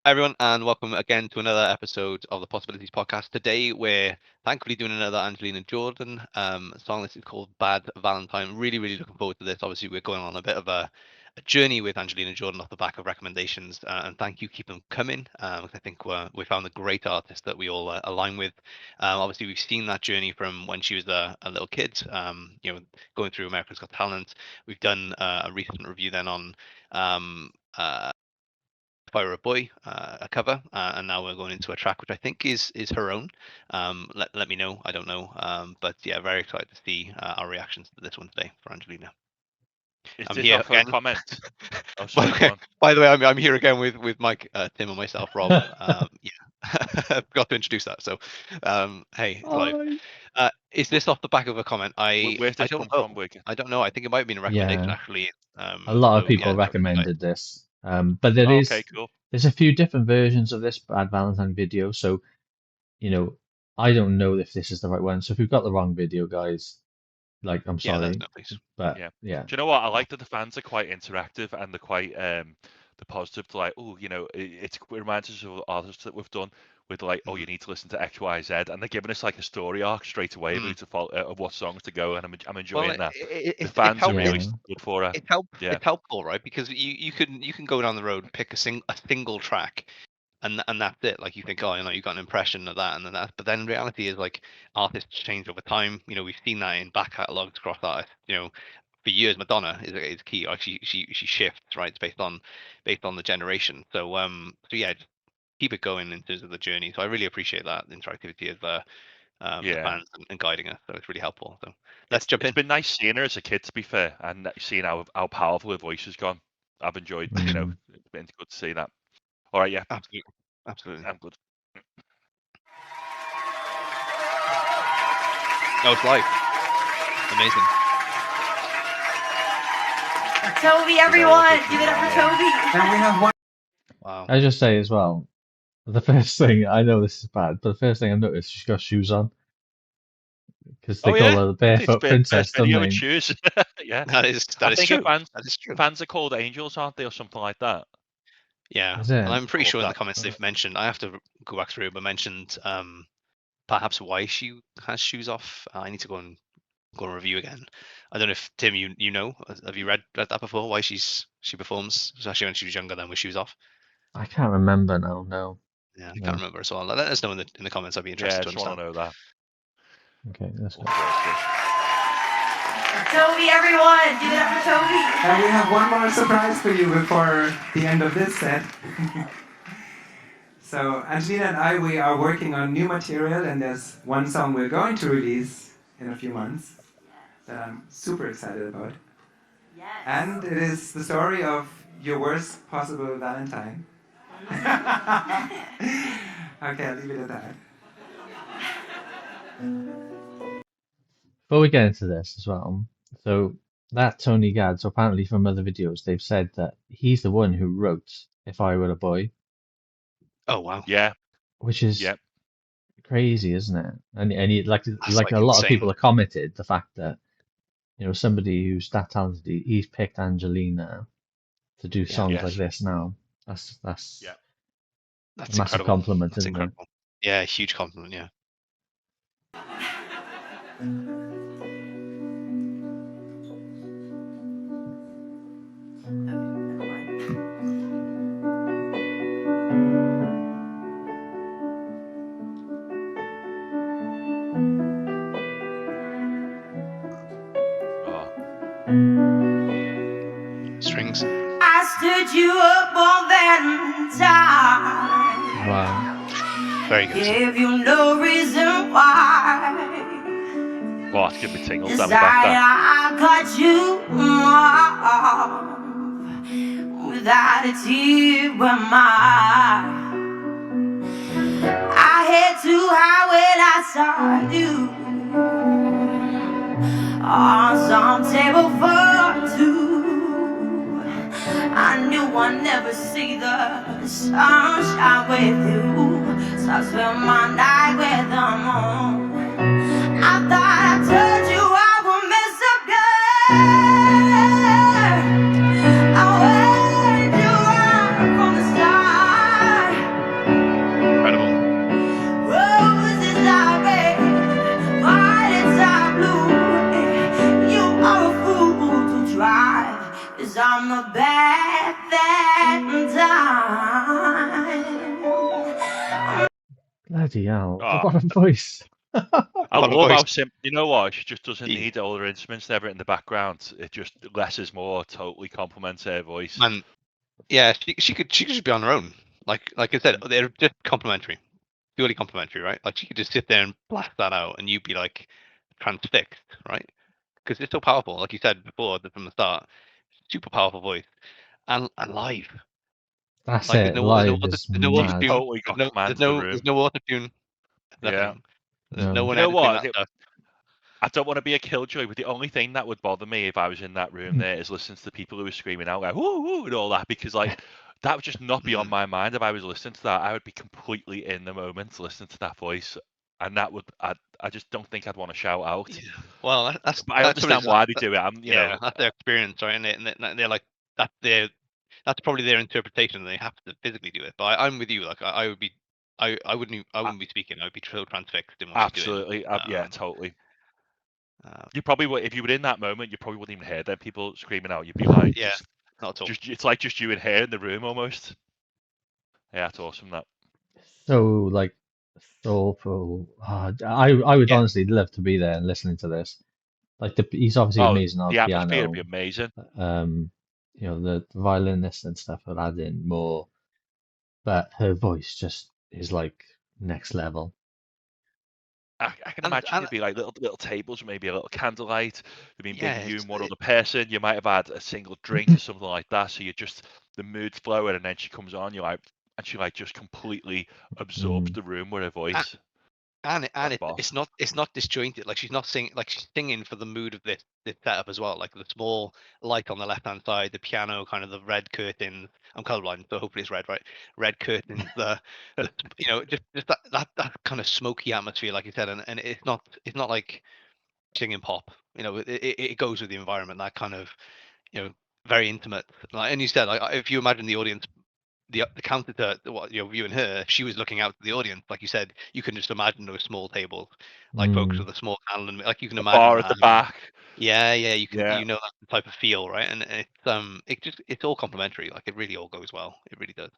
everyone, and welcome again to another episode of the Possibilities Podcast. Today, we're thankfully doing another Angelina Jordan song. This is called Bad Valentine. Really, really looking forward to this. Obviously, we're going on a bit of a journey with Angelina Jordan off the back of recommendations, and thank you, keep them coming. I think we found a great artist that we all align with. Obviously, we've seen that journey from when she was a little kid, going through America's Got Talent. We've done a recent review then on um, uh, If I Were a Boy, a cover, and now we're going into a track which I think is her own. Let me know. I don't know, but yeah, very excited to see our reactions to this one today for Angelina. Is I'm this here off her again. comment? Oh, sorry, go on. By the way, I'm here again with Mike, Tim, and myself, Rob. Yeah, forgot to introduce that. So, hey, it's live. Is this off the back of a comment? Where's I this don't come know. from, Wigan? I don't know. I think it might have been a recommendation Yeah, actually. a lot of So yeah, people that would be nice. recommended this, but Oh, okay, cool. there's a few different versions of this Bad Valentine video. So, I don't know if this is the right one. So if we've got the wrong video, guys, like I'm Yeah, let us sorry, know, please. but Yeah. yeah, Do you know what? I like that the fans are quite interactive and they're quite the positive to like, oh, it reminds us of artists that we've done with like, oh, you need to listen to X, Y, Z, and they're giving us like a story arc straight away of who to follow, of what songs to go, and I'm enjoying that. The It's fans are really Yeah. good for it. Yeah. It's helpful, right? Because you can go down the road, pick a single track, and that's it. Like you think, oh, you got an impression of that, and then that. But then reality is like artists change over time. We've seen that in back catalogs across artists. For years, Madonna is key. Like she shifts, right? It's based on the generation. So yeah, just keep it going in terms of the journey. So I really appreciate that interactivity of the Yeah. fans and guiding us. So it's really helpful. So let's jump It's in. been nice seeing her as a kid, to be fair, and seeing how powerful her voice has gone. I've enjoyed, it's been good to see that. All right, yeah. Absolutely. I'm good. Oh, it's live. Amazing. Toby, everyone, give it up for Toby. And we have one. Wow. I just say as well, the first thing I know this is bad, but the first thing I noticed she's got shoes on because they call her the barefoot princess, don't Video they? with shoes. Yeah, that is I think true. Fans, that is true. Fans are called angels, aren't they, or something like that? Yeah, Is it? and I'm pretty Or sure in the that- comments they've mentioned. I have to go back through, but mentioned perhaps why she has shoes off. I need to go and review again. I don't know if Tim, you know, have you read that before? Why she performs, especially when she was younger than with shoes off. I can't remember now. No. Yeah, I can't remember as well. Let us know in the comments. I'd be interested to I just want understand. to know that. Okay, let's go. Toby, everyone, give it up for Toby. And we have one more surprise for you before the end of this set. So Angelina and I, we are working on new material, and there's one song we're going to release in a few months that I'm super excited about. Yes. And it is the story of your worst possible Valentine. Okay, I'll leave it at that. Before we get into this as well, so that Tony Gadd, so apparently from other videos, they've said that he's the one who wrote If I Were a Boy. Oh wow. Yeah. Which is crazy, isn't it? And he, like a lot insane. of people have commented the fact that somebody who's that talented, he's picked Angelina to do songs like this now. That's a massive incredible. compliment, That's isn't incredible. Yeah, huge compliment. Yeah. Strings. I stood you up on Valentine. Wow. Very good. Gave you no reason why. Well, it's giving me tingles down Desire, my back. I got you off without a tear in my eye. I head too high when I saw you on some table for two. I knew I'd never see the sunshine with you, so I spent my night with the moon. I thought I told you I would miss a girl. I waited you on from the start. I'm a bad Valentine. Bloody hell! Oh, What a voice! I What a love how voice. you know what? She just doesn't Gee, need all her instruments and everything in the background. It just less is more. Totally complements her voice. man, yeah, she could just be on her own. Like I said, they're just complimentary, purely complimentary, right? Like she could just sit there and blast that out, and you'd be like transfixed, right? Because it's so powerful. Like you said before from the start, super powerful voice and live. That's Like it. Live is there's no auto She's mad. tune. totally got command of the There's room. no auto tune. Yeah. Nothing. There's no No. one You know editing what? that stuff. I don't want to be a killjoy, but the only thing that would bother me if I was in that room there is listening to the people who are screaming out like "woo woo" and all that, because like that would just not be on Mm. my mind if I was listening to that. I would be completely in the moment listening to that voice, and that would I just don't think I'd want to shout out. Yeah. Well, But I that's understand probably why they do it. I'm, you know, yeah, that's their experience, right? And they're like that's probably their interpretation. And they have to physically do it. But I'm with you. Like I would be, I a- wouldn't be speaking. I would be so transfixed in what she's doing. absolutely, yeah, totally. Uh, You probably would if you were in that moment. You probably wouldn't even hear them people screaming out. You'd be like, yeah, not at all. just it's like just you and her in the room almost. Yeah, it's awesome that. So like soulful. I would Yeah, honestly love to be there and listening to this. Like he's obviously Oh, amazing on the atmosphere would be piano. amazing. Um, the violinist and stuff will add in more, but her voice just is like next level. I can and imagine there'd be like little tables, maybe a little candlelight. I mean, yeah, maybe you and one other person. You might have had a single drink or something like that. So you just the mood's flowing, and then she comes on. You like, and she like just completely absorbs Mm, the room with her a- voice. and That's it, boss. it's not disjointed. Like she's not singing. Like she's singing for the mood of this setup as well. Like the small light on the left hand side, the piano, kind of the red curtains. I'm colorblind, so hopefully it's red, right? Red curtains. The just that kind of smoky atmosphere, like you said, and it's not like singing pop. It goes with the environment. That kind of very intimate. Like, and you said, like if you imagine the audience, the counter to what you and her, she was looking out to the audience. Like you said, you can just imagine those small tables, like folks mm. with a small candle, and like you can The imagine bar at that. the back. Yeah, you can Yeah. that's the type of feel, right? And it's all complimentary. Like it really all goes well. It really does.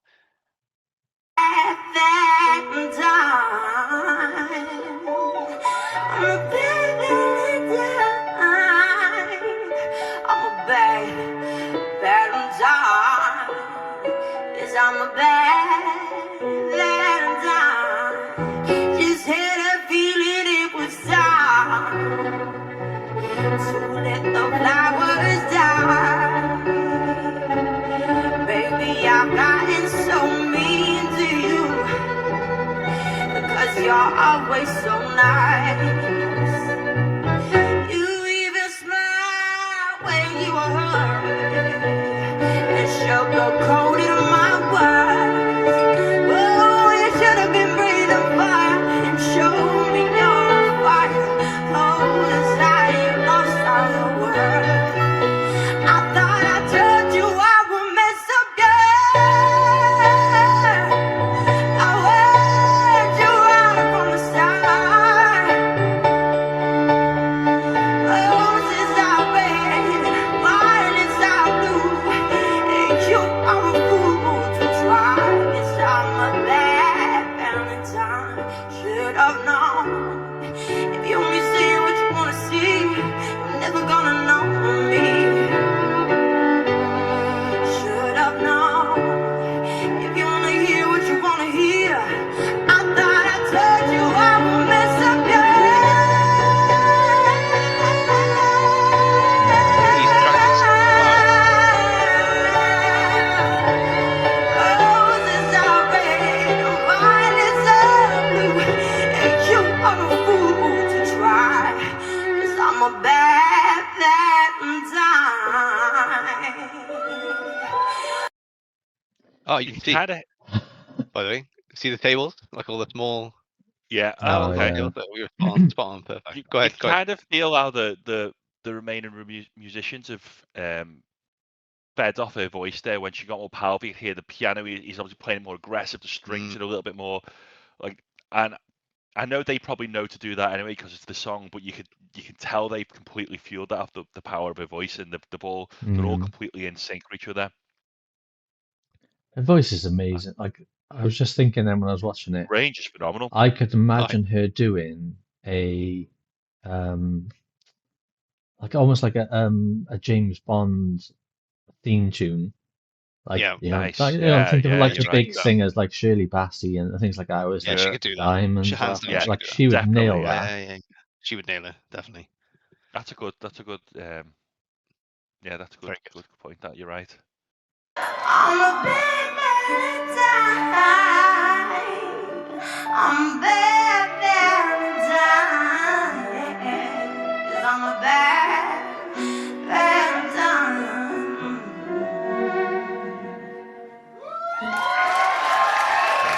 At that time, I'm a bad Valentine. Yes, I'm a bad Valentine. Just had a feeling it was time to let the flowers die. Baby, I've gotten so mean to you, because you're always so nice. You even smile when you are hurt, and sugar-coated my words. Oh, you should have been breathing fire and showed me you're a fire. Oh, inside you lost all your words. I thought I told you I would mess up, girl. I warned you right from the start. Roses are red, violets are blue, and you are a fool to try. Yes, I'm a bad Valentine. Should have known. If you only see what you wanna see, you're never gonna know me. Should have known. If you wanna hear what you wanna hear, I thought I told you I would mess up your These tracks, wow. Roses are red, violets are blue, and you are a fool to try. 'Cause I'm a bad Valentine. Oh, you You can can see, kind of. by the way, see the tables, like all the small Yeah. Oh, Oh okay. yeah. tables. We were spot on, perfect. Go You ahead, can go ahead. kind of feel how the remaining musicians have fed off her voice there when she got more powerful. You can hear the piano. He's obviously playing more aggressive. The strings Mm, are a little bit more like, and I know they probably know to do that anyway because it's the song, but you can tell they've completely fueled that off the power of her voice, and they're all completely in sync with each other. Her voice is amazing. Like, I was just thinking then when I was watching it, Range is phenomenal. I could imagine her doing a like almost like a James Bond theme tune. Like, Yeah, nice. Think of like the right, big yeah. singers like Shirley Bassey and things like that. It was Yeah, like she could do that. diamonds. Hands down, Yeah, she Like could do she would nail definitely, that. yeah. She would nail it, definitely. That's a good yeah, that's a Very good. good point. That you're right. I'm a bad Valentine. I'm a bad Valentine. 'Cause I'm a bad Valentine.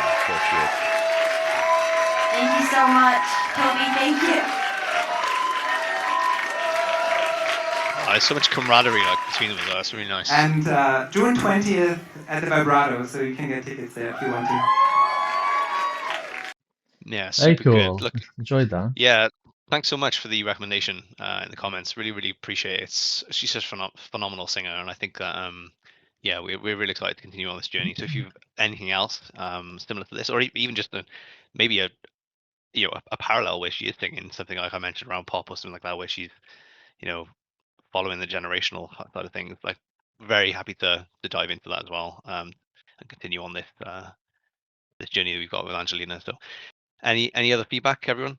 Of course she is. Thank you so much, Toby. Thank you. There's so much camaraderie between them as well. That's really nice. And June 20th at the Vibrato, so you can get tickets there if you want to. Yeah, Very super cool. good. Look, Enjoyed that. yeah, thanks so much for the recommendation in the comments. Really, really appreciate it. She's such a phenomenal singer, and I think that yeah, we're really excited to continue on this journey. So if you've anything else similar to this, or even just maybe a parallel where she is singing something like I mentioned around pop or something like that, where she's following the generational side of things, like very happy to dive into that as well and continue on this this journey that we've got with Angelina. So any other feedback, everyone?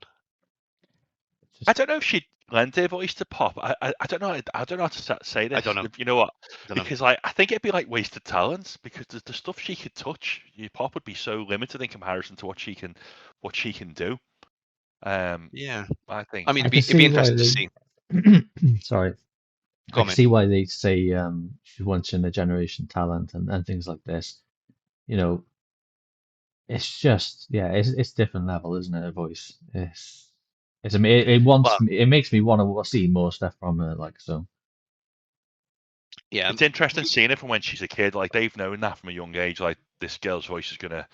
I don't know if she'd lend her voice to pop. I don't know. I don't know how to say this. I don't know. You know what? Don't know. Because I think it'd be like wasted talents because the stuff she could touch, your pop would be so limited in comparison to what she can do. Yeah, I think. I mean, I it'd can be see why interesting to see. sorry. I can Comment. see why they say she's once in a generation talent and things like this. You know, it's just it's different level, isn't it? Her voice. It makes me want to see more stuff from her. Like so. Yeah, It's interesting seeing it from when she's a kid. Like they've known that from a young age. Like this girl's voice is gonna.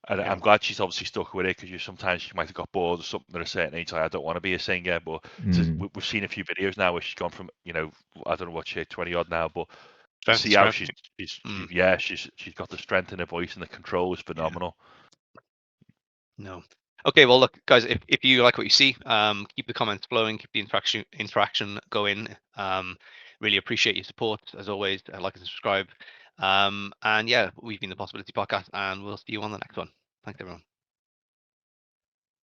And I'm glad she's obviously stuck with it because sometimes she might have got bored or something at a certain age. Like I don't want to be a singer, but we've seen a few videos now where she's gone from I don't know what she 20 odd now, but to see how she's got the strength in her voice and the control is phenomenal. No. Okay, well, look, guys, if you like what you see, keep the comments flowing, keep the interaction going. Really appreciate your support as always. Like and subscribe. And yeah, we've been the Possibility Podcast, and we'll see you on the next one. Thanks, everyone.